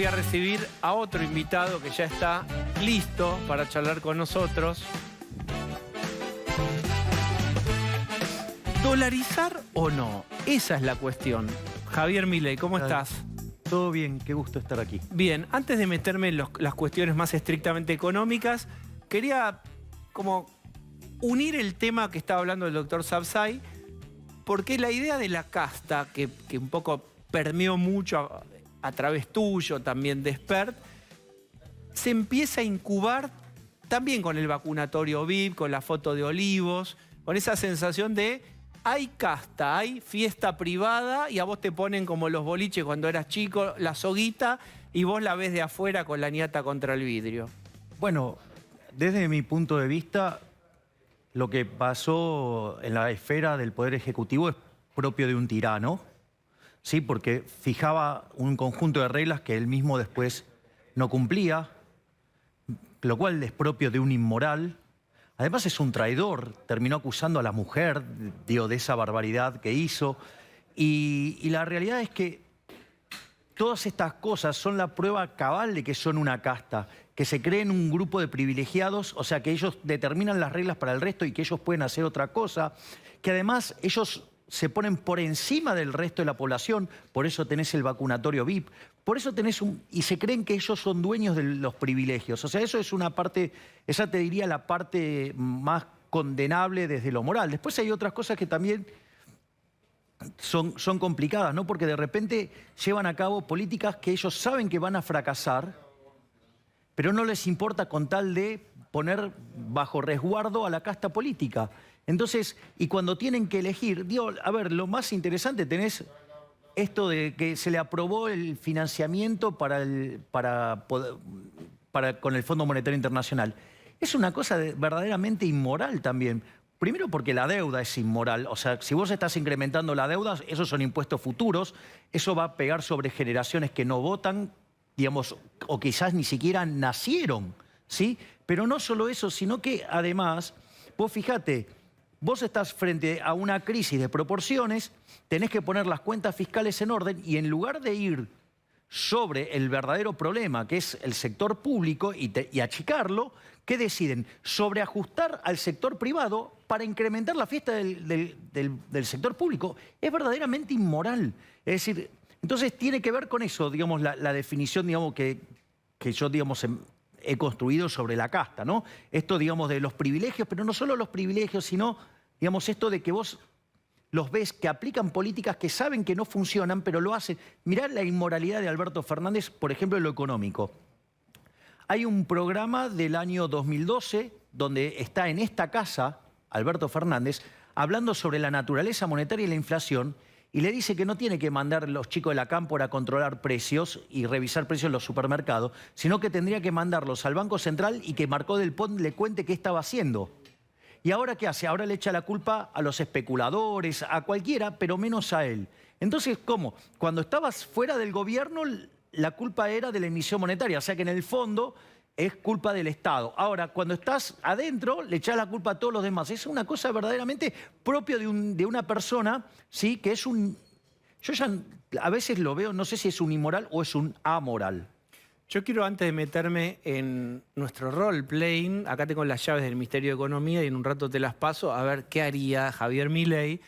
voy a recibir a otro invitado que ya está listo para charlar con nosotros. ¿Dolarizar o no? Esa es la cuestión. Javier Milei, ¿cómo estás? Todo bien, qué gusto estar aquí. Bien, antes de meterme en las cuestiones más estrictamente económicas, quería como unir el tema que estaba hablando el doctor Sabzai, porque la idea de la casta, que un poco permeó mucho a través tuyo, también de Expert, se empieza a incubar también con el vacunatorio VIP, con la foto de Olivos, con esa sensación de hay casta, hay fiesta privada y a vos te ponen como los boliches cuando eras chico, la soguita, y vos la ves de afuera con la ñata contra el vidrio. Bueno, desde mi punto de vista, lo que pasó en la esfera del Poder Ejecutivo es propio de un tirano, ¿sí? Porque fijaba un conjunto de reglas que él mismo después no cumplía, lo cual es propio de un inmoral. Además es un traidor, terminó acusando a la mujer, digo, de esa barbaridad que hizo. Y la realidad es que todas estas cosas son la prueba cabal de que son una casta, que se creen un grupo de privilegiados, o sea, que ellos determinan las reglas para el resto y que ellos pueden hacer otra cosa, que además ellos se ponen por encima del resto de la población, por eso tenés el vacunatorio VIP, por eso tenés y se creen que ellos son dueños de los privilegios. O sea, eso es una parte, esa te diría la parte más condenable desde lo moral. Después hay otras cosas que también son complicadas, ¿no? Porque de repente llevan a cabo políticas que ellos saben que van a fracasar, pero no les importa con tal de poner bajo resguardo a la casta política. Entonces, y cuando tienen que elegir, digo, a ver, lo más interesante tenés esto de que se le aprobó el financiamiento con el Fondo Monetario Internacional. Es una cosa verdaderamente inmoral también. Primero porque la deuda es inmoral. O sea, si vos estás incrementando la deuda, esos son impuestos futuros, eso va a pegar sobre generaciones que no votan, digamos, o quizás ni siquiera nacieron, ¿sí? Pero no solo eso, sino que además, vos fíjate, vos estás frente a una crisis de proporciones, tenés que poner las cuentas fiscales en orden y en lugar de ir sobre el verdadero problema, que es el sector público, y achicarlo, ¿qué deciden? Sobreajustar al sector privado para incrementar la fiesta del sector público. Es verdaderamente inmoral. Es decir, entonces tiene que ver con eso, digamos, la definición, digamos, que yo, digamos, he construido sobre la casta, ¿no? Esto, digamos, de los privilegios, pero no solo los privilegios, sino, digamos, esto de que vos los ves que aplican políticas que saben que no funcionan, pero lo hacen. Mirá la inmoralidad de Alberto Fernández, por ejemplo, en lo económico. Hay un programa del año 2012 donde está en esta casa Alberto Fernández hablando sobre la naturaleza monetaria y la inflación y le dice que no tiene que mandar a los chicos de la cámpora a controlar precios y revisar precios en los supermercados, sino que tendría que mandarlos al Banco Central y que Marcó del Pont le cuente qué estaba haciendo. ¿Y ahora qué hace? Ahora le echa la culpa a los especuladores, a cualquiera, pero menos a él. Entonces, ¿cómo? Cuando estabas fuera del gobierno, la culpa era de la emisión monetaria, o sea que en el fondo es culpa del Estado. Ahora, cuando estás adentro, le echas la culpa a todos los demás. Es una cosa verdaderamente propia de una persona, ¿sí? Que es un... Yo ya a veces lo veo, no sé si es un inmoral o es un amoral. Yo quiero, antes de meterme en nuestro role-playing, acá tengo las llaves del Ministerio de Economía y en un rato te las paso, a ver qué haría Javier Milei.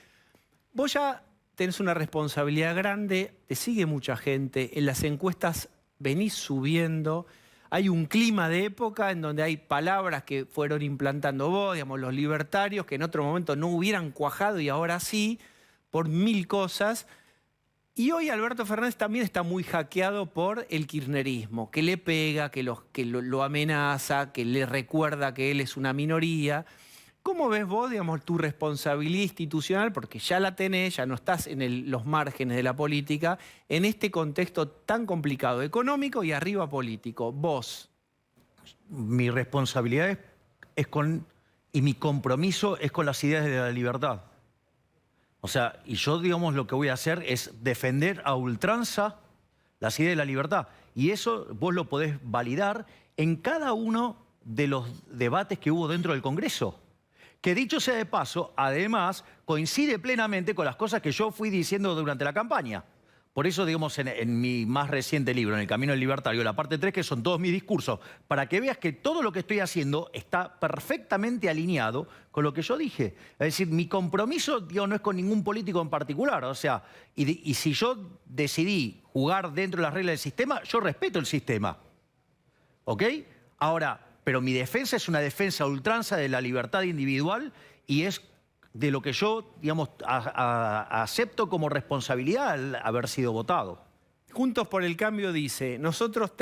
Vos ya tenés una responsabilidad grande, te sigue mucha gente, en las encuestas venís subiendo, hay un clima de época en donde hay palabras que fueron implantando vos, digamos, los libertarios, que en otro momento no hubieran cuajado y ahora sí, por mil cosas. Y hoy Alberto Fernández también está muy hackeado por el kirchnerismo, que le pega, que lo amenaza, que le recuerda que él es una minoría. ¿Cómo ves vos, digamos, tu responsabilidad institucional? Porque ya la tenés, ya no estás en los márgenes de la política, en este contexto tan complicado, económico y arriba político. Vos. Mi responsabilidad y mi compromiso es con las ideas de la libertad. O sea, y yo, digamos, lo que voy a hacer es defender a ultranza las ideas de la libertad. Y eso vos lo podés validar en cada uno de los debates que hubo dentro del Congreso. Que dicho sea de paso, además, coincide plenamente con las cosas que yo fui diciendo durante la campaña. Por eso, digamos, en mi más reciente libro, en El Camino del Libertario, la parte 3, que son todos mis discursos, para que veas que todo lo que estoy haciendo está perfectamente alineado con lo que yo dije. Es decir, mi compromiso, digo, no es con ningún político en particular. O sea, y si yo decidí jugar dentro de las reglas del sistema, yo respeto el sistema. ¿Ok? Ahora, pero mi defensa es una defensa a ultranza de la libertad individual y es de lo que yo, digamos, acepto como responsabilidad al haber sido votado. Juntos por el Cambio dice, nosotros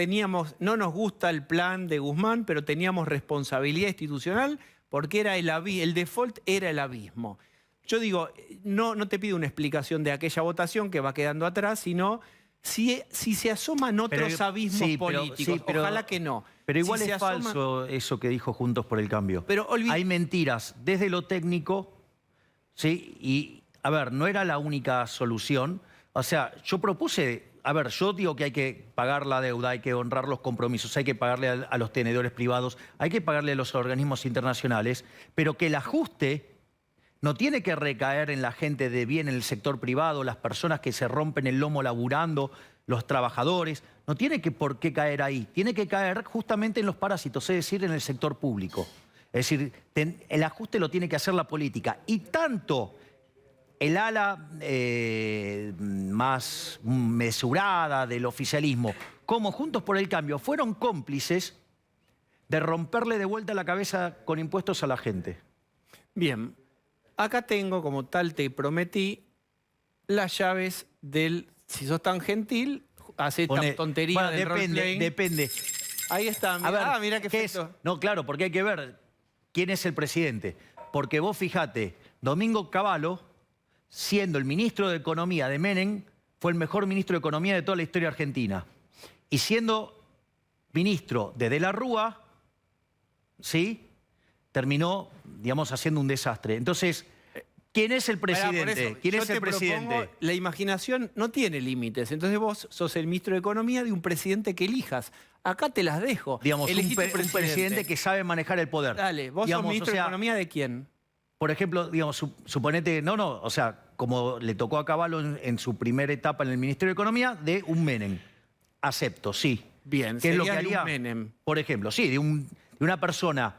no nos gusta el plan de Guzmán, pero teníamos responsabilidad institucional porque era el default era el abismo. Yo digo, no te pido una explicación de aquella votación que va quedando atrás, sino si se asoman otros abismos políticos, ojalá que no. Pero igual es falso eso que dijo Juntos por el Cambio. Pero hay mentiras desde lo técnico. Sí, y a ver, no era la única solución. O sea, yo propuse, a ver, yo digo que hay que pagar la deuda, hay que honrar los compromisos, hay que pagarle a los tenedores privados, hay que pagarle a los organismos internacionales, pero que el ajuste no tiene que recaer en la gente de bien en el sector privado, las personas que se rompen el lomo laburando, los trabajadores, no tiene por qué caer ahí, tiene que caer justamente en los parásitos, es decir, en el sector público. Es decir, el ajuste lo tiene que hacer la política. Y tanto el ala más mesurada del oficialismo como Juntos por el Cambio fueron cómplices de romperle de vuelta la cabeza con impuestos a la gente. Bien, acá tengo, como tal te prometí, las llaves del, si sos tan gentil, hace esta tontería del roleplay. Depende. Ahí está, mirá qué efecto. No, claro, porque hay que ver quién es el presidente. Porque vos fijate, Domingo Cavallo, siendo el ministro de Economía de Menem, fue el mejor ministro de Economía de toda la historia argentina. Y siendo ministro de la Rúa, ¿sí?, terminó, digamos, haciendo un desastre. Entonces, ¿quién es el presidente? ¿Quién es el presidente? La imaginación no tiene límites. Entonces vos sos el ministro de Economía de un presidente que elijas. Acá te las dejo. Digamos, un presidente que sabe manejar el poder. Dale, vos sos ministro de Economía ¿de quién? Por ejemplo, digamos, suponete, o sea, como le tocó a Cavallo en su primera etapa en el Ministerio de Economía, de un Menem. Acepto, sí. Bien, ¿qué es lo que haría? Un Menem. Por ejemplo, sí, de una persona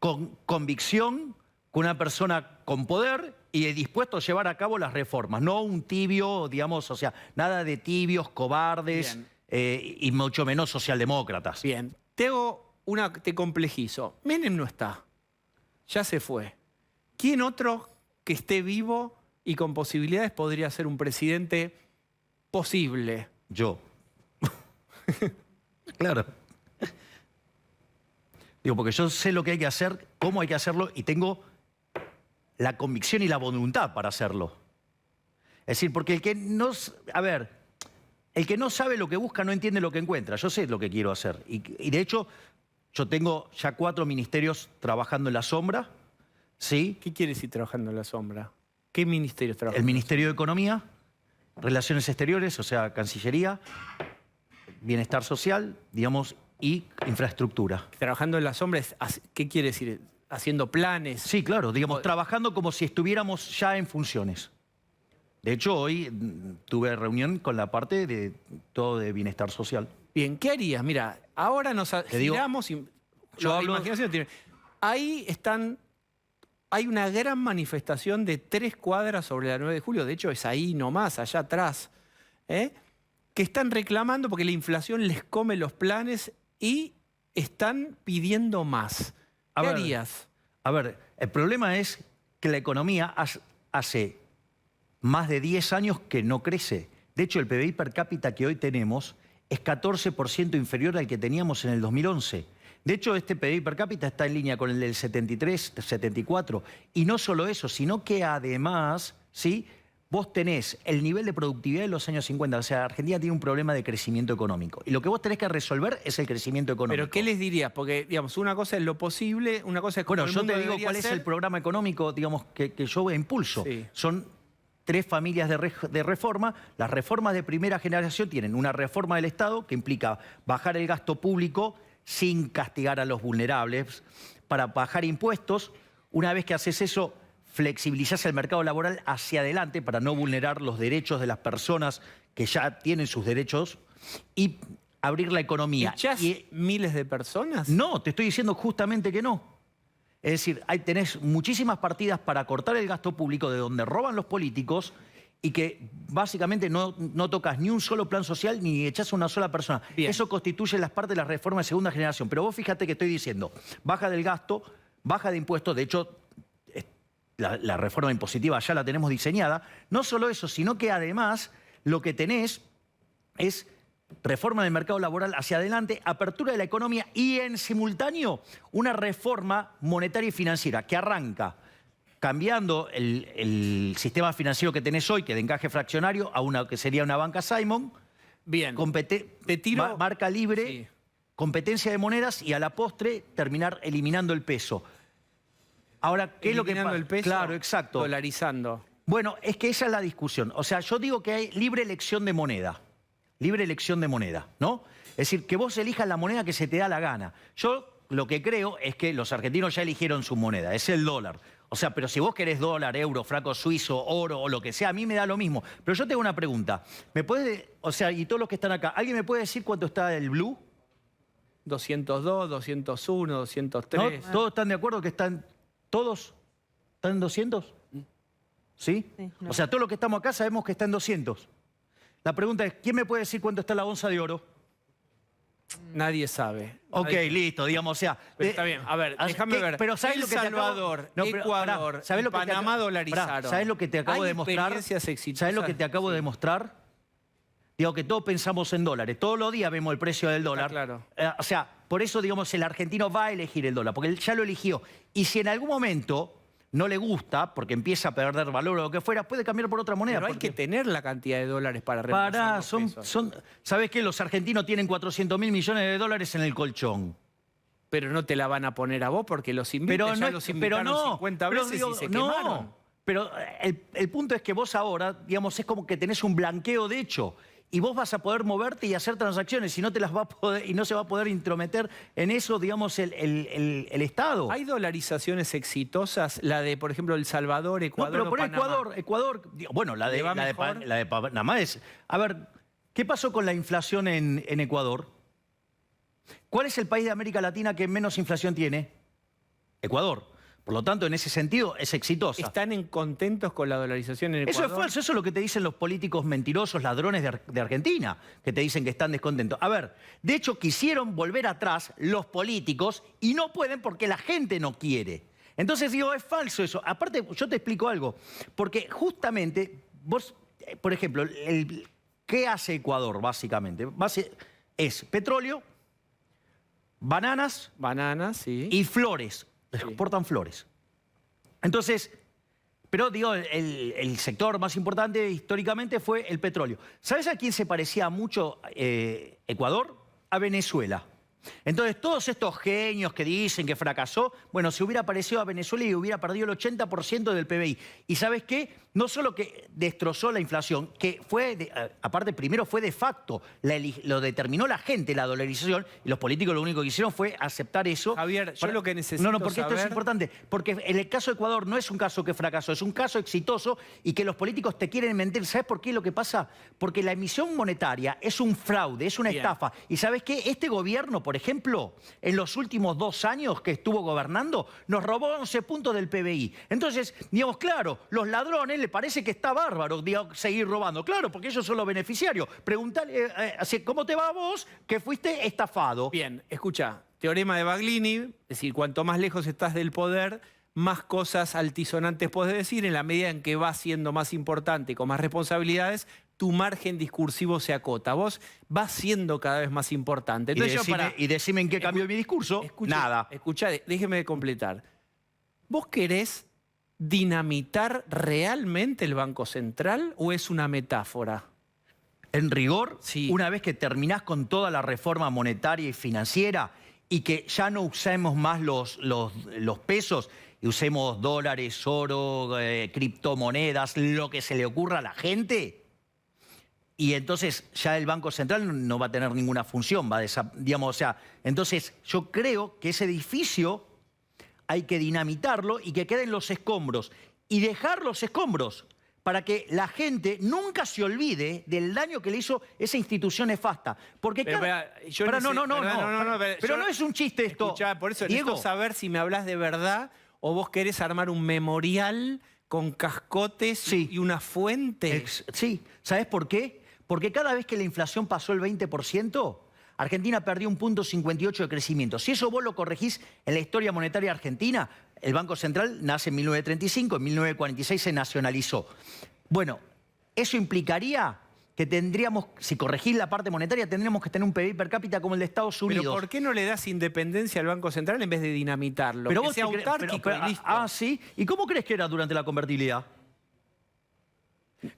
con convicción, con una persona con poder y dispuesto a llevar a cabo las reformas. No un tibio, digamos, o sea, nada de tibios, cobardes y mucho menos socialdemócratas. Bien, te complejizo. Menem no está. Ya se fue. ¿Quién otro que esté vivo y con posibilidades podría ser un presidente posible? Yo. Claro. Digo, porque yo sé lo que hay que hacer, cómo hay que hacerlo y tengo la convicción y la voluntad para hacerlo. Es decir, porque el que no... A ver, el que no sabe lo que busca no entiende lo que encuentra. Yo sé lo que quiero hacer. Y de hecho, yo tengo ya 4 ministerios trabajando en la sombra. ¿Sí? ¿Qué quiere decir trabajando en la sombra? ¿Qué ministerios trabajan? El Ministerio de Economía, Relaciones Exteriores, o sea, Cancillería, Bienestar Social, digamos, y Infraestructura. Trabajando en la sombra, ¿qué quiere decir? ¿Haciendo planes? Sí, claro, digamos, trabajando como si estuviéramos ya en funciones. De hecho, hoy tuve reunión con la parte de todo de Bienestar Social. Bien, ¿qué harías? Mira, ahora nos giramos y... Yo hablo... imaginación tiene. Ahí hay una gran manifestación de 3 cuadras sobre la 9 de julio, de hecho es ahí nomás, allá atrás, que están reclamando porque la inflación les come los planes y están pidiendo más. ¿Qué harías? A ver, el problema es que la economía hace más de 10 años que no crece. De hecho, el PBI per cápita que hoy tenemos es 14% inferior al que teníamos en el 2011. De hecho, este PBI per cápita está en línea con el del 73, 74. Y no solo eso, sino que además, ¿sí?, vos tenés el nivel de productividad de los años 50. O sea, Argentina tiene un problema de crecimiento económico. Y lo que vos tenés que resolver es el crecimiento económico. ¿Pero qué les dirías? Porque, digamos, una cosa es lo posible, una cosa es como el mundo yo te digo cuál es el programa económico, digamos, que yo impulso. Sí. Son 3 familias de reforma. Las reformas de primera generación tienen una reforma del Estado que implica bajar el gasto público sin castigar a los vulnerables, para bajar impuestos. Una vez que haces eso, flexibilizás el mercado laboral hacia adelante para no vulnerar los derechos de las personas que ya tienen sus derechos y abrir la economía. ¿Echás miles de personas? No, te estoy diciendo justamente que no. Es decir, tenés muchísimas partidas para cortar el gasto público de donde roban los políticos y que básicamente no tocas ni un solo plan social ni echás a una sola persona. Bien. Eso constituye las partes de la reforma de segunda generación. Pero vos fíjate que estoy diciendo, baja del gasto, baja de impuestos, de hecho la reforma impositiva ya la tenemos diseñada. No solo eso, sino que además lo que tenés es reforma del mercado laboral hacia adelante, apertura de la economía y en simultáneo una reforma monetaria y financiera que arranca cambiando el sistema financiero que tenés hoy, que de encaje fraccionario, a una que sería una banca Simon. Bien, te tiro... Marca libre, Sí. competencia de monedas y a la postre terminar eliminando el peso. Ahora, ¿qué es lo que Eliminando pasa? el peso, Claro, exacto. dolarizando. Bueno, es que esa es la discusión. O sea, yo digo que hay libre elección de moneda. Libre elección de moneda, ¿no? Es decir, que vos elijas la moneda que se te da la gana. Yo lo que creo es que los argentinos ya eligieron su moneda, es el dólar. O sea, pero si vos querés dólar, euro, franco suizo, oro o lo que sea, a mí me da lo mismo. Pero yo tengo una pregunta. ¿Me puede, o sea, y todos los que están acá, ¿alguien me puede decir cuánto está el blue? 202, 201, 203. ¿No? ¿Todos están de acuerdo que están, todos están en 200? ¿Sí? Sí, no. O sea, todos los que estamos acá sabemos que está en 200. La pregunta es, ¿quién me puede decir cuánto está la onza de oro? Nadie sabe. Ok, Nadie- listo, digamos, o sea... Pero está bien, a ver, déjame ver. Pero ¿sabes El lo que te acabo- Salvador, No, pero, Ecuador, pará, ¿sabes lo que te Panamá acabo- dolarizaron. pará, ¿sabes lo que te acabo Hay de mostrar? experiencias exitosas. ¿Sabes lo que te acabo de mostrar? Digo que todos pensamos en dólares. Todos los días vemos el precio del dólar. claro. O sea, por eso, digamos, el argentino va a elegir el dólar, porque él ya lo eligió. Y si en algún momento no le gusta, porque empieza a perder valor o lo que fuera, puede cambiar por otra moneda. Pero hay porque- que tener la cantidad de dólares para reemplazar Pará, los pesos. ¿sabes qué? Los argentinos tienen 400.000 millones de dólares en el colchón. Pero no te la van a poner a vos porque los invitan, Pero ya no, los pero invitaron no, 50 pero veces digo, y se no. quemaron. Pero el punto es que vos ahora, digamos, es como que tenés un blanqueo de hecho. Y vos vas a poder moverte y hacer transacciones y no te las va a poder, y no se va a poder intrometer en eso, digamos, el Estado. ¿Hay dolarizaciones exitosas? La de, por ejemplo, El Salvador, No, Ecuador pero o por Panamá. Ecuador, bueno, ¿Le va mejor? la de Panamá es... A ver, ¿qué pasó con la inflación en Ecuador? ¿Cuál es el país de América Latina que menos inflación tiene? Ecuador. Por lo tanto, en ese sentido, es exitosa. ¿Están contentos con la dolarización en Eso Ecuador? es falso, eso es lo que te dicen los políticos mentirosos, ladrones de Argentina, que te dicen que están descontentos. A ver, de hecho quisieron volver atrás los políticos y no pueden porque la gente no quiere. Entonces digo, es falso eso. Aparte, yo te explico algo, porque justamente vos, por ejemplo, ¿qué hace Ecuador básicamente? Es petróleo, bananas Bananas, sí. y flores. Exportan flores. Entonces, pero digo, el sector más importante históricamente fue el petróleo. ¿Sabes a quién se parecía mucho Ecuador? A Venezuela. Entonces, todos estos genios que dicen que fracasó, bueno, se hubiera parecido a Venezuela y hubiera perdido el 80% del PBI. ¿Y sabes qué? No solo que destrozó la inflación, que fue, aparte, primero fue de facto, lo determinó la gente, la dolarización, y los políticos lo único que hicieron fue aceptar eso. Javier, yo lo que necesito No, porque esto es saber- importante, porque en el caso de Ecuador no es un caso que fracasó, es un caso exitoso y que los políticos te quieren mentir. ¿Sabes por qué lo que pasa? Porque la emisión monetaria es un fraude, es una Bien. estafa. ¿Y sabes qué? Este gobierno, por ejemplo, en los últimos 2 años que estuvo gobernando, nos robó 11 puntos del PBI. Entonces, digamos, claro, los ladrones le parece que está bárbaro, digamos, seguir robando. Claro, porque ellos son los beneficiarios. Preguntale, así, ¿cómo te va a vos que fuiste estafado? Bien, escucha, teorema de Baglini, es decir, cuanto más lejos estás del poder, más cosas altisonantes podés decir. En la medida en que vas siendo más importante y con más responsabilidades, tu margen discursivo se acota. Vos vas siendo cada vez más importante. Y decime en qué cambió mi discurso. Nada. Escucha, déjeme completar. ¿Vos querés dinamitar realmente el Banco Central o es una metáfora? En rigor, Sí. una vez que terminás con toda la reforma monetaria y financiera y que ya no usemos más los pesos y usemos dólares, oro, criptomonedas, lo que se le ocurra a la gente, y entonces ya el Banco Central no va a tener ninguna función, digamos, o sea, entonces yo creo que ese edificio hay que dinamitarlo y que queden los escombros. y dejar los escombros para que la gente nunca se olvide del daño que le hizo esa institución nefasta. Porque Pero, pero no es un chiste esto. Escuchá, por eso Diego, necesito saber si me hablas de verdad o vos querés armar un memorial con cascotes Sí. y una fuente. Sí, ¿sabes por qué? Porque cada vez que la inflación pasó el 20%, Argentina perdió 1,58 de crecimiento. Si eso vos lo corregís en la historia monetaria argentina, el Banco Central nace en 1935, en 1946 se nacionalizó. Bueno, eso implicaría que tendríamos, si corregís la parte monetaria, tendríamos que tener un PBI per cápita como el de Estados Unidos. ¿Pero por qué no le das independencia al Banco Central en vez de dinamitarlo? Pero que vos sea te crees- autárquico y listo. ¿sí? ¿Y cómo crees que era durante la convertibilidad?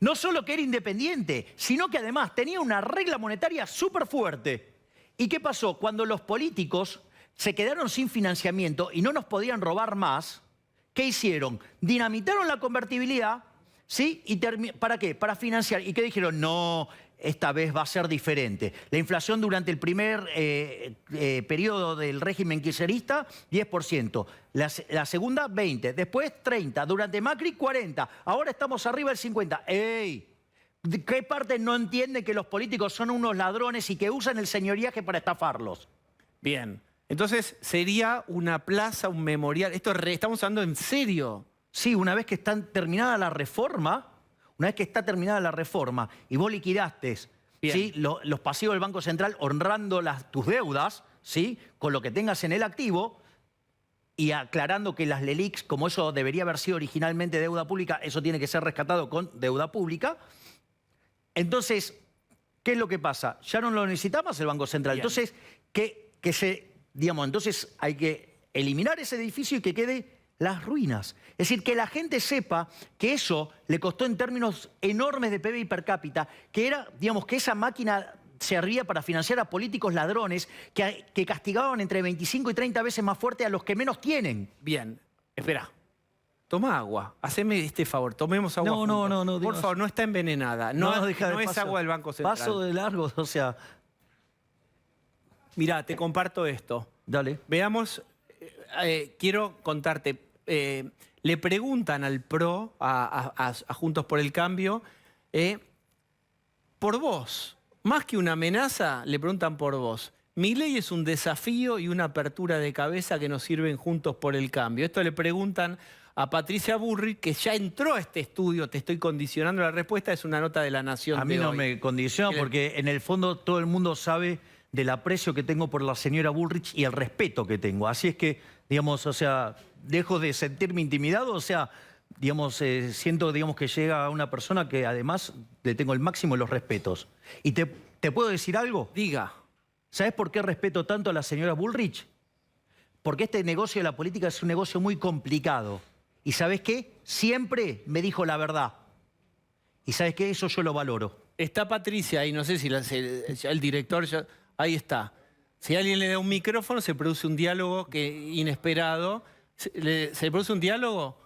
No solo que era independiente, sino que además tenía una regla monetaria súper fuerte. ¿Y qué pasó? Cuando los políticos se quedaron sin financiamiento y no nos podían robar más, ¿qué hicieron? Dinamitaron la convertibilidad, ¿sí? ¿Para qué? Para financiar. ¿Y qué dijeron? No, esta vez va a ser diferente. La inflación durante el primer periodo del régimen kirchnerista, 10%. La segunda, 20%. Después, 30%. Durante Macri, 40%. Ahora estamos arriba del 50%. ¡Ey! ¿De qué parte no entiende que los políticos son unos ladrones y que usan el señoriaje para estafarlos? Bien. Entonces sería una plaza, un memorial. Estamos hablando en serio. Sí, una vez que está terminada la reforma, y vos liquidaste, ¿sí? los pasivos del Banco Central honrando tus deudas, ¿sí? Con lo que tengas en el activo y aclarando que las LELIQs, como eso debería haber sido originalmente deuda pública, eso tiene que ser rescatado con deuda pública. Entonces, ¿qué es lo que pasa? Ya no lo necesita más el Banco Central. Bien. Entonces, entonces hay que eliminar ese edificio y que quede las ruinas. Es decir, que la gente sepa que eso le costó en términos enormes de PBI per cápita, que era, que esa máquina servía para financiar a políticos ladrones que castigaban entre 25 y 30 veces más fuerte a los que menos tienen. Bien. Espera. Toma agua. Haceme este favor. Tomemos agua. No. Por favor, no está envenenada. No es paso, agua del Banco Central. Paso de largo, o sea... Mirá, te comparto esto. Dale. Veamos, quiero contarte. Le preguntan al PRO, a Juntos por el Cambio, por vos. Más que una amenaza, le preguntan por vos. Milei es un desafío y una apertura de cabeza que nos sirven Juntos por el Cambio. Esto le preguntan a Patricia Bullrich, que ya entró a este estudio, te estoy condicionando la respuesta, es una nota de La Nación. A mí no me condiciona porque en el fondo todo el mundo sabe del aprecio que tengo por la señora Bullrich y el respeto que tengo. Así es que, dejo de sentirme intimidado, siento, que llega una persona que además le tengo el máximo de los respetos. ¿Y te puedo decir algo? Diga. ¿Sabes por qué respeto tanto a la señora Bullrich? Porque este negocio de la política es un negocio muy complicado. ¿Y sabes qué? Siempre me dijo la verdad. ¿Y sabes qué? Eso yo lo valoro. Está Patricia ahí, no sé si el director... ahí está. Si alguien le da un micrófono, se produce un diálogo inesperado. ¿Se produce un diálogo?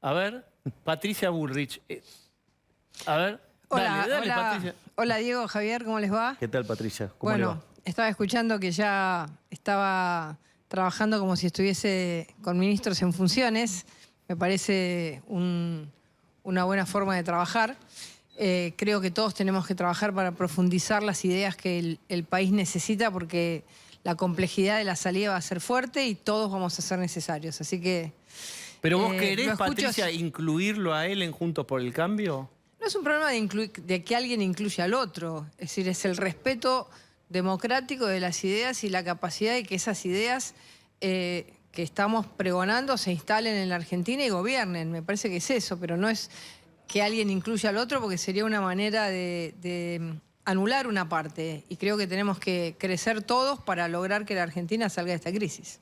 A ver, Patricia Bullrich. A ver, Hola, dale, Patricia. Hola Diego, Javier, ¿cómo les va? ¿Qué tal, Patricia? ¿Cómo le va? Estaba escuchando que ya estaba trabajando como si estuviese con ministros en funciones. Me parece una buena forma de trabajar. Creo que todos tenemos que trabajar para profundizar las ideas que el país necesita porque la complejidad de la salida va a ser fuerte y todos vamos a ser necesarios. Así que... ¿Pero vos querés, lo escucho, Patricia, incluirlo a él en Juntos por el Cambio? No es un problema de que alguien incluya al otro. Es decir, es el respeto democrático de las ideas y la capacidad de que esas ideas que estamos pregonando se instalen en la Argentina y gobiernen. Me parece que es eso, pero no es que alguien incluya al otro porque sería una manera de anular una parte. Y creo que tenemos que crecer todos para lograr que la Argentina salga de esta crisis.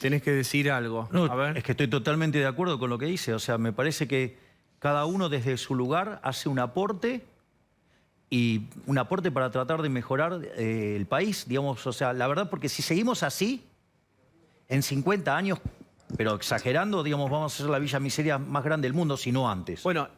Tenés que decir algo. No, A ver. es que estoy totalmente de acuerdo con lo que dice. O sea, me parece que cada uno desde su lugar hace un aporte para tratar de mejorar el país, O sea, la verdad, porque si seguimos así, en 50 años, pero exagerando, vamos a ser la villa miseria más grande del mundo, si no antes. Bueno,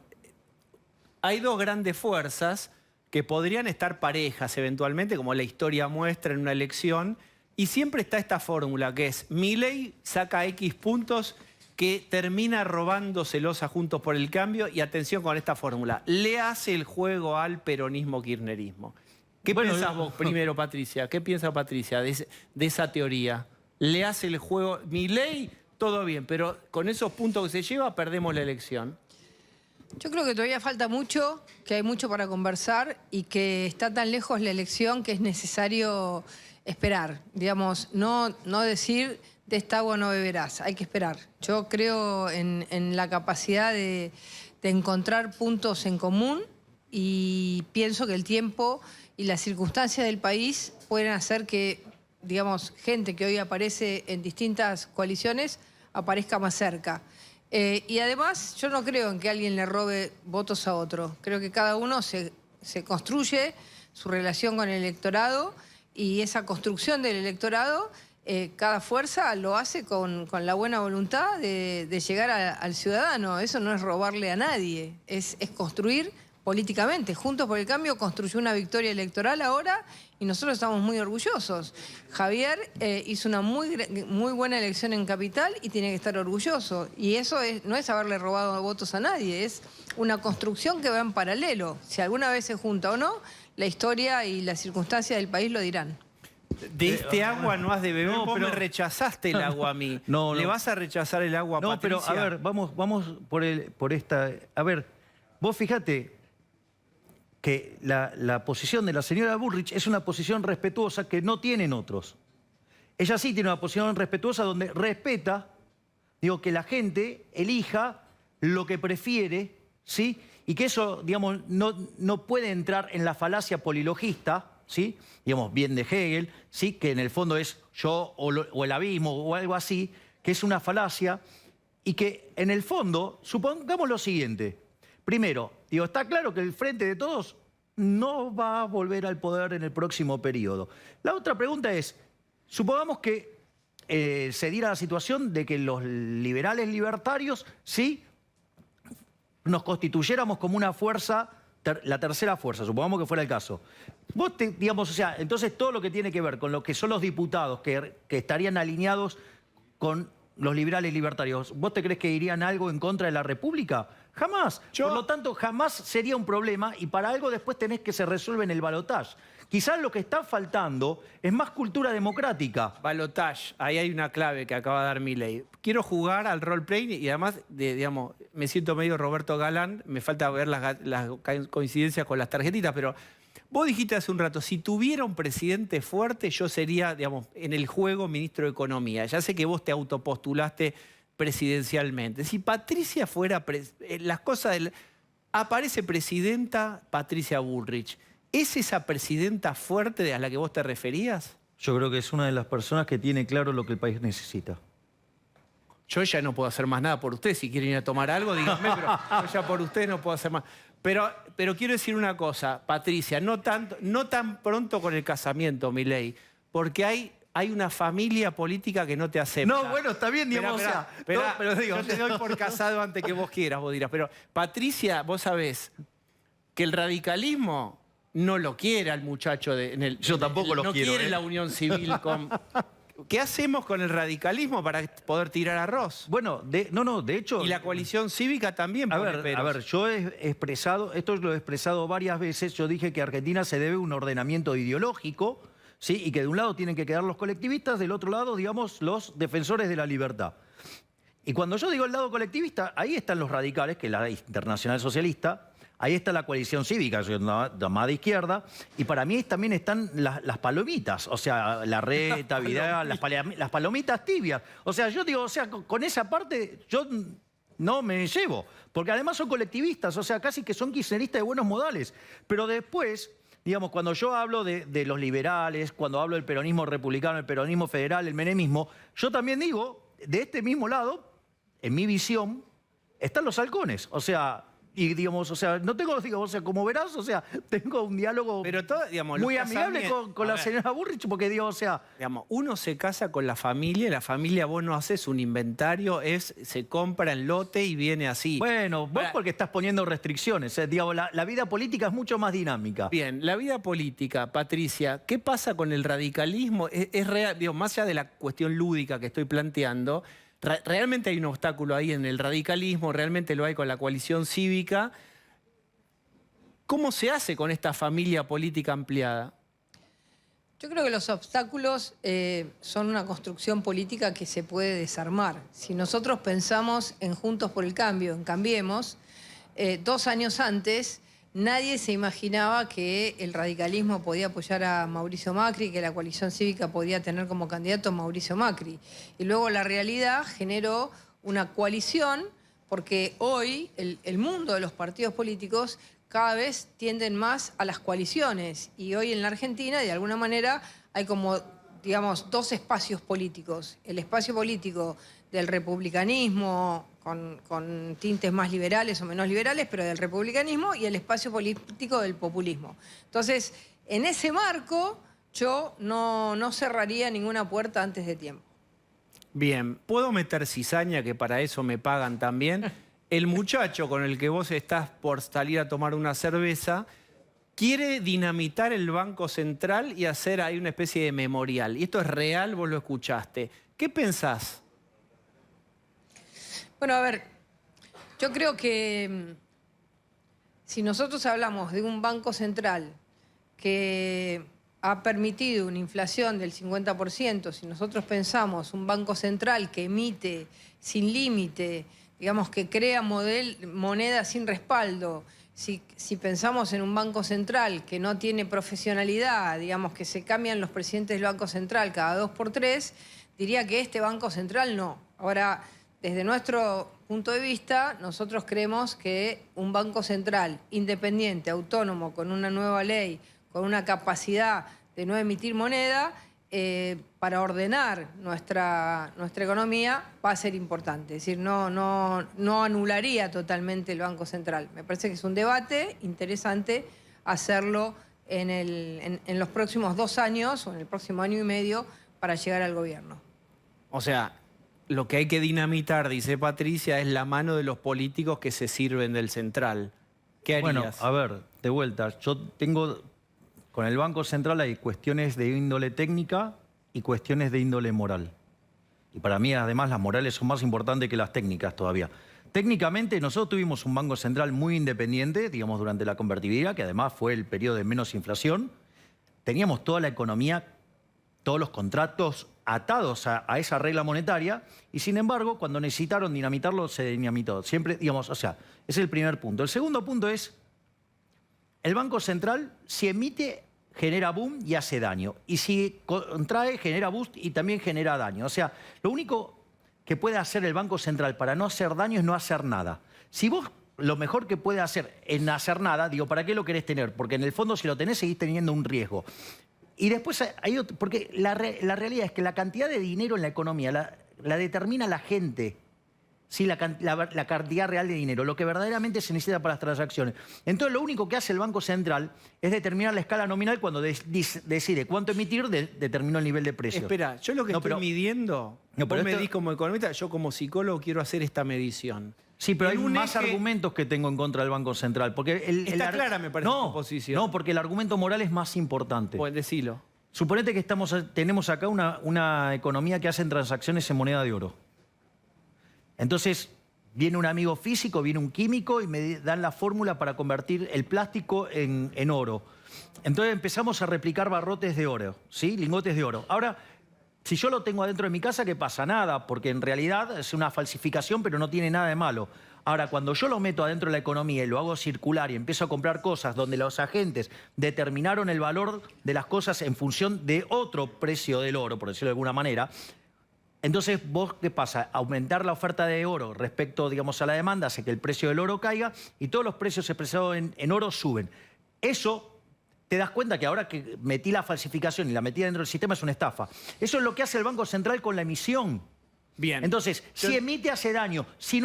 hay dos grandes fuerzas que podrían estar parejas eventualmente, como la historia muestra en una elección, y siempre está esta fórmula que es Milei saca X puntos que termina robándoselos a Juntos por el Cambio, y atención con esta fórmula, le hace el juego al peronismo-kirchnerismo. ¿Qué pensás vos primero, Patricia? ¿Qué piensa Patricia de esa teoría? ¿Le hace el juego? Milei, todo bien, pero con esos puntos que se lleva, perdemos la elección. Yo creo que todavía falta mucho, que hay mucho para conversar y que está tan lejos la elección que es necesario esperar. Digamos, no decir de esta agua no beberás, hay que esperar. Yo creo en la capacidad de encontrar puntos en común y pienso que el tiempo y las circunstancias del país pueden hacer que, digamos, gente que hoy aparece en distintas coaliciones aparezca más cerca. Y además, yo no creo en que alguien le robe votos a otro. Creo que cada uno se construye su relación con el electorado y esa construcción del electorado, cada fuerza lo hace con la buena voluntad de llegar al ciudadano. Eso no es robarle a nadie, es construir políticamente. Juntos por el Cambio construyó una victoria electoral ahora y nosotros estamos muy orgullosos. Javier hizo una muy buena elección en Capital y tiene que estar orgulloso. Y eso no es haberle robado votos a nadie, es una construcción que va en paralelo. Si alguna vez se junta o no, la historia y las circunstancias del país lo dirán. De este agua no has de beber, vos pero me rechazaste el agua a mí. No. ¿Le vas a rechazar el agua a Patricia? Pero a ver, vamos por esta... A ver, vos fíjate que la posición de la señora Bullrich es una posición respetuosa que no tienen otros. Ella sí tiene una posición respetuosa donde respeta, digo, que la gente elija lo que prefiere, ¿sí? Y que eso, digamos, no puede entrar en la falacia polilogista, ¿sí? Digamos, bien de Hegel, ¿sí? Que en el fondo es yo o el abismo o algo así, que es una falacia y que en el fondo, supongamos lo siguiente. Primero, digo, está claro que el Frente de Todos no va a volver al poder en el próximo periodo. La otra pregunta es, supongamos que se diera la situación de que los liberales libertarios, sí, nos constituyéramos como una fuerza, la tercera fuerza, supongamos que fuera el caso. Vos, digamos, o sea, entonces todo lo que tiene que ver con lo que son los diputados que estarían alineados con los liberales libertarios, ¿vos te crees que irían algo en contra de la República? Jamás. Por lo tanto, jamás sería un problema y para algo después tenés que se resuelve en el balotaje. Quizás lo que está faltando es más cultura democrática. Balotaje, ahí hay una clave que acaba de dar Milei. Quiero jugar al role-playing y además, digamos, me siento medio Roberto Galán, me falta ver las coincidencias con las tarjetitas, pero vos dijiste hace un rato, si tuviera un presidente fuerte, yo sería, digamos, en el juego ministro de Economía. Ya sé que vos te autopostulaste presidencialmente. Si Patricia fuera, las cosas aparece presidenta Patricia Bullrich. ¿Es esa presidenta fuerte a la que vos te referías? Yo creo que es una de las personas que tiene claro lo que el país necesita. Yo ya no puedo hacer más nada por usted. Si quieren ir a tomar algo, díganme, pero yo ya por usted no puedo hacer más. Pero quiero decir una cosa, Patricia, no tan pronto con el casamiento, Milei, porque hay una familia política que no te acepta. No, bueno, está bien, digamos, pero digo, yo te doy por casado antes que vos quieras, vos dirás. Pero, Patricia, vos sabés que el radicalismo no lo quiere al muchacho yo tampoco lo quiero. No quiere la unión civil con... ¿Qué hacemos con el radicalismo para poder tirar arroz? Bueno, de hecho... Y la coalición cívica también pone peros. A ver, yo he expresado, esto lo he expresado varias veces, yo dije que a Argentina se debe un ordenamiento ideológico, ¿sí? Y que de un lado tienen que quedar los colectivistas, del otro lado, digamos, los defensores de la libertad. Y cuando yo digo el lado colectivista, ahí están los radicales, que es la Internacional Socialista, ahí está la coalición cívica, más de izquierda, y para mí también están las palomitas, o sea, la Reta, Vidal, las palomitas tibias. O sea, yo digo, o sea, con esa parte yo no me llevo, porque además son colectivistas, o sea, casi que son kirchneristas de buenos modales. Pero después, digamos, cuando yo hablo de los liberales, cuando hablo del peronismo republicano, el peronismo federal, el menemismo, yo también digo, de este mismo lado, en mi visión, están los halcones, o sea... Y digamos, o sea, no tengo, digamos, o sea, como verás, o sea, tengo un diálogo muy amigable con la señora Bullrich, porque digo, o sea... Digamos, uno se casa con la familia vos no haces un inventario, se compra en lote y viene así. Bueno, vos porque estás poniendo restricciones, digamos, la vida política es mucho más dinámica. Bien, la vida política, Patricia, ¿qué pasa con el radicalismo? Es real, digo, más allá de la cuestión lúdica que estoy planteando, Realmente hay un obstáculo ahí en el radicalismo, realmente lo hay con la coalición cívica. ¿Cómo se hace con esta familia política ampliada? Yo creo que los obstáculos son una construcción política que se puede desarmar. Si nosotros pensamos en Juntos por el Cambio, en Cambiemos, 2 años antes nadie se imaginaba que el radicalismo podía apoyar a Mauricio Macri, que la coalición cívica podía tener como candidato a Mauricio Macri. Y luego la realidad generó una coalición, porque hoy el mundo de los partidos políticos cada vez tienden más a las coaliciones. Y hoy en la Argentina, de alguna manera, hay como, digamos, 2 espacios políticos. El espacio político del republicanismo, con tintes más liberales o menos liberales, pero del republicanismo, y el espacio político del populismo. Entonces, en ese marco, yo no cerraría ninguna puerta antes de tiempo. Bien, ¿puedo meter cizaña, que para eso me pagan también? El muchacho con el que vos estás por salir a tomar una cerveza quiere dinamitar el Banco Central y hacer ahí una especie de memorial. Y esto es real, vos lo escuchaste. ¿Qué pensás? Bueno, a ver, yo creo que si nosotros hablamos de un Banco Central que ha permitido una inflación del 50%, si nosotros pensamos un Banco Central que emite sin límite, digamos que crea moneda sin respaldo, si pensamos en un Banco Central que no tiene profesionalidad, digamos que se cambian los presidentes del Banco Central cada 2 por 3, diría que este Banco Central no. Ahora, desde nuestro punto de vista, nosotros creemos que un Banco Central independiente, autónomo, con una nueva ley, con una capacidad de no emitir moneda, para ordenar nuestra economía va a ser importante. Es decir, no anularía totalmente el Banco Central. Me parece que es un debate interesante hacerlo en los próximos 2 años o en el próximo año y medio para llegar al gobierno. O sea, lo que hay que dinamitar, dice Patricia, es la mano de los políticos que se sirven del central. ¿Qué harías? Bueno, a ver, de vuelta, yo tengo... Con el Banco Central hay cuestiones de índole técnica y cuestiones de índole moral. Y para mí, además, las morales son más importantes que las técnicas todavía. Técnicamente, nosotros tuvimos un Banco Central muy independiente, digamos, durante la convertibilidad, que además fue el periodo de menos inflación. Teníamos toda la economía, todos los contratos atados a esa regla monetaria, y sin embargo, cuando necesitaron dinamitarlo, se dinamitó. Siempre, digamos, o sea, ese es el primer punto. El segundo punto es, el Banco Central, si emite, genera boom y hace daño. Y si contrae, genera boost y también genera daño. O sea, lo único que puede hacer el Banco Central para no hacer daño es no hacer nada. Si vos lo mejor que puede hacer es no hacer nada, digo, ¿para qué lo querés tener? Porque en el fondo, si lo tenés, seguís teniendo un riesgo. Y después hay otro, porque la realidad es que la cantidad de dinero en la economía la determina la gente. Sí, la cantidad real de dinero, lo que verdaderamente se necesita para las transacciones. Entonces, lo único que hace el Banco Central es determinar la escala nominal cuando decide cuánto emitir, determina el nivel de precio. Espera, yo lo que estoy midiendo, vos me dis como economista, yo como psicólogo quiero hacer esta medición. Sí, pero hay más argumentos que tengo en contra del Banco Central. Porque está clara, me parece, tu posición. No, porque el argumento moral es más importante. Pues decilo. Suponete que tenemos acá una economía que hacen transacciones en moneda de oro. Entonces, viene un amigo físico, viene un químico y me dan la fórmula para convertir el plástico en oro. Entonces empezamos a replicar barrotes de oro, ¿sí? Lingotes de oro. Ahora, si yo lo tengo adentro de mi casa, ¿qué pasa? Nada, porque en realidad es una falsificación, pero no tiene nada de malo. Ahora, cuando yo lo meto adentro de la economía y lo hago circular y empiezo a comprar cosas donde los agentes determinaron el valor de las cosas en función de otro precio del oro, por decirlo de alguna manera, entonces, ¿vos qué pasa? Aumentar la oferta de oro respecto, digamos, a la demanda hace que el precio del oro caiga y todos los precios expresados en oro suben. Eso, te das cuenta que ahora que metí la falsificación y la metí dentro del sistema es una estafa. Eso es lo que hace el Banco Central con la emisión. Bien. Entonces, si emite hace daño, si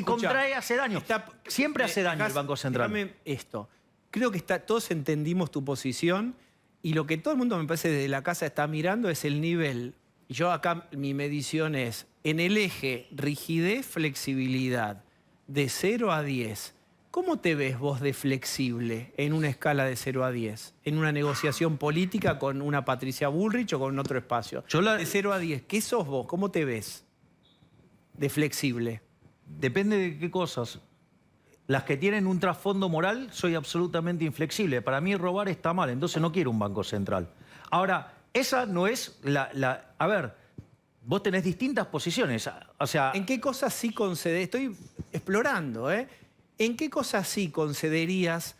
contrae hace daño. Siempre hace daño el Banco Central. Déjame esto. Creo que todos entendimos tu posición y lo que todo el mundo me parece desde la casa está mirando es el nivel. Yo acá mi medición es en el eje rigidez, flexibilidad, de 0 a 10. ¿Cómo te ves vos de flexible en una escala de 0 a 10? En una negociación política con una Patricia Bullrich o con otro espacio. De 0 a 10, ¿qué sos vos? ¿Cómo te ves? de flexible? Depende de qué cosas. Las que tienen un trasfondo moral, soy absolutamente inflexible. Para mí robar está mal, entonces no quiero un banco central. Ahora, esa no es A ver, vos tenés distintas posiciones. O sea, ¿En qué cosas sí concederías? Estoy explorando, ¿eh? ¿En qué cosas sí concederías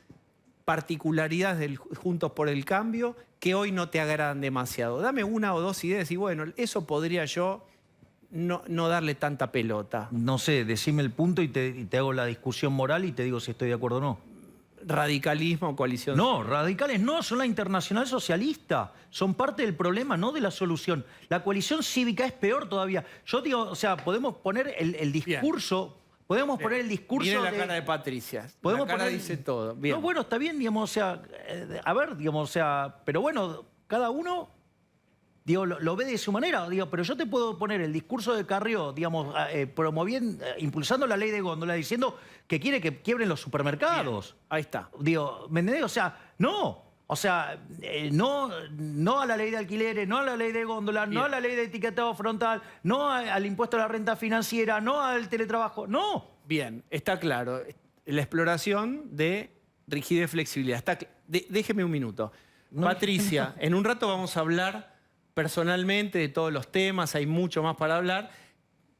particularidades del Juntos por el Cambio que hoy no te agradan demasiado? Dame una o dos ideas y bueno, eso podría yo no darle tanta pelota. no sé, decime el punto y te hago la discusión moral y te digo si estoy de acuerdo o no. Radicalismo, coalición. No, radicales no, son la Internacional Socialista. Son parte del problema, no de la solución. La coalición cívica es peor todavía. Yo digo, o sea, podemos poner el discurso... Podemos poner el discurso Miren la cara de Patricia. Podemos La cara poner, dice todo. Bien. No, bueno, está bien, digamos, o sea... a ver, digamos, o sea... Pero bueno, cada uno... Digo, lo ve de su manera, digo, pero yo te puedo poner el discurso de Carrió, digamos, promoviendo, impulsando la ley de góndola, diciendo que quiere que quiebren los supermercados. Bien, ahí está. Digo, ¿me entendés? O sea, no. O sea, no a la ley de alquileres, no a la ley de góndola, no a la ley de etiquetado frontal, no al impuesto a la renta financiera, no al teletrabajo, no. Bien, está claro. La exploración de rigidez y flexibilidad. Déjeme un minuto. No. Patricia, en un rato vamos a hablar personalmente de todos los temas, hay mucho más para hablar.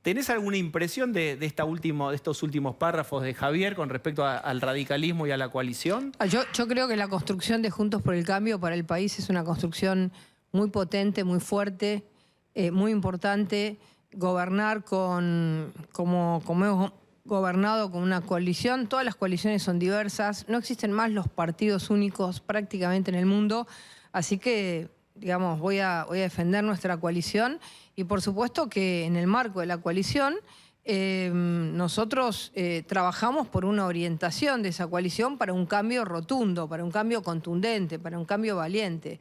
¿Tenés alguna impresión de estos últimos párrafos de Javier con respecto al radicalismo y a la coalición? Yo creo que la construcción de Juntos por el Cambio para el país es una construcción muy potente, muy fuerte, muy importante. Gobernar como hemos gobernado con una coalición. Todas las coaliciones son diversas. No existen más los partidos únicos prácticamente en el mundo. Así que, digamos, voy a defender nuestra coalición. Y por supuesto que en el marco de la coalición nosotros trabajamos por una orientación de esa coalición para un cambio rotundo, para un cambio contundente, para un cambio valiente.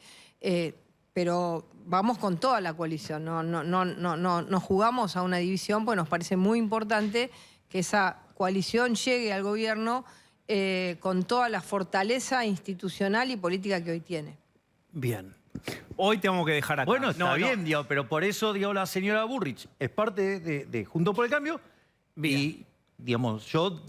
Pero vamos con toda la coalición, no jugamos a una división, porque nos parece muy importante que esa coalición llegue al gobierno con toda la fortaleza institucional y política que hoy tiene. Bien. Hoy tengo que dejar acá. Bueno, está bien, digo, pero por eso, digo, la señora Burrich es parte de Juntos por el Cambio. Bien. Y, digamos, yo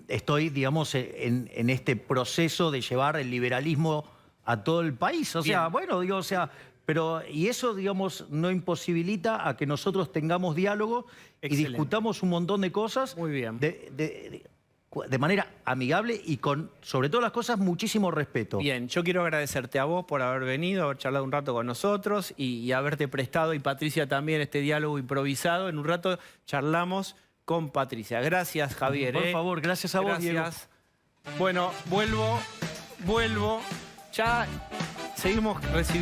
estoy, digamos, en este proceso de llevar el liberalismo a todo el país. O sea, Bien. bueno, digo, o sea, pero, y eso, digamos, no imposibilita a que nosotros tengamos diálogo Excelente. y discutamos un montón de cosas. Muy bien. De manera amigable y con, sobre todas las cosas, muchísimo respeto. Bien, yo quiero agradecerte a vos por haber venido, haber charlado un rato con nosotros y haberte prestado, y Patricia también, este diálogo improvisado. En un rato charlamos con Patricia. Gracias, Javier. Por favor, gracias a vos, Diego. Gracias. Bueno, vuelvo. Ya seguimos recibiendo.